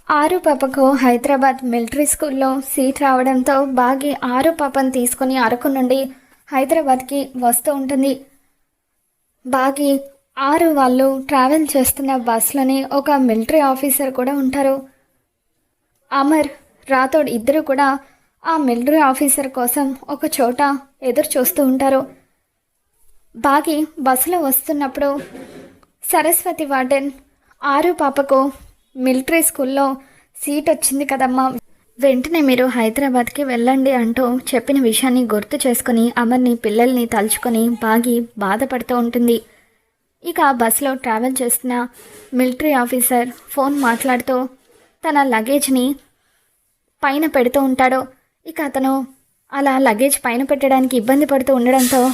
ఆరు పాపకు హైదరాబాద్ మిలిటరీ స్కూల్లో సీట్ రావడంతో బాగి ఆరు పాపను తీసుకుని అరకు నుండి హైదరాబాద్కి వస్తూ ఉంటుంది. బాగి ఆరు వాళ్ళు ట్రావెల్ చేస్తున్న బస్సులోనే ఒక మిలిటరీ ఆఫీసర్ కూడా ఉంటారు. అమర్, రాథోడ్ ఇద్దరు కూడా ఆ మిలిటరీ ఆఫీసర్ కోసం ఒక చోట ఎదురు చూస్తూ ఉంటారు. బాగి బస్సులో వస్తున్నప్పుడు సరస్వతి వార్డెన్ ఆరు పాపకు మిలిటరీ స్కూల్లో సీట్ వచ్చింది కదమ్మా, వెంటనే మీరు హైదరాబాద్కి వెళ్ళండి అంటూ చెప్పిన విషయాన్ని గుర్తు చేసుకుని అమర్ని పిల్లల్ని తలుచుకొని బాగి బాధపడుతూ ఉంటుంది. ఇక బస్సులో ట్రావెల్ చేస్తున్న మిలిటరీ ఆఫీసర్ ఫోన్ మాట్లాడుతూ తన లగేజ్ని పైన పెడుతూ ఉంటాడు. ఇక అతను అలా లగేజ్ పైన పెట్టడానికి ఇబ్బంది పడుతూ ఉండడంతో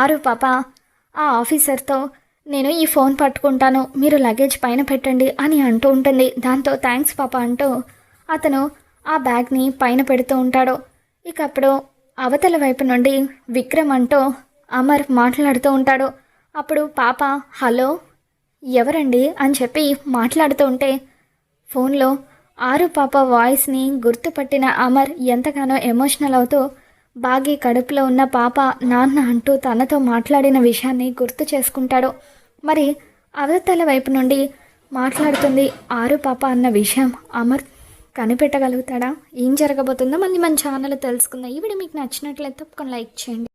ఆరు పాప ఆ ఆఫీసర్తో నేను ఈ ఫోన్ పట్టుకుంటాను, మీరు లగేజ్ పైన పెట్టండి అని అంటూ ఉంటుంది. దాంతో థ్యాంక్స్ పాప అంటూ అతను ఆ బ్యాగ్ని పైన పెడుతూ ఉంటాడు. ఇక అప్పుడు అవతల వైపు నుండి విక్రమ్ అంటూ అమర్ మాట్లాడుతూ ఉంటాడు. అప్పుడు పాప హలో ఎవరండి అని చెప్పి మాట్లాడుతూ ఉంటే ఫోన్లో ఆరు పాప వాయిస్ని గుర్తుపట్టిన అమర్ ఎంతగానో ఎమోషనల్ అవుతూ బాగి కడుపులో ఉన్న పాప నాన్న అంటూ తనతో మాట్లాడిన విషయాన్ని గుర్తు చేసుకుంటాడు. మరి అవతల వైపు నుండి మాట్లాడుతుంది ఆరు పాప అన్న విషయం అమర్ కనిపెట్టగలుగుతాడా? ఏం జరగబోతుందో మళ్ళీ మన ఛానల్ తెలుసుకుందాం. ఈ వీడియో మీకు నచ్చినట్లయితే తప్పకుండా లైక్ చేయండి.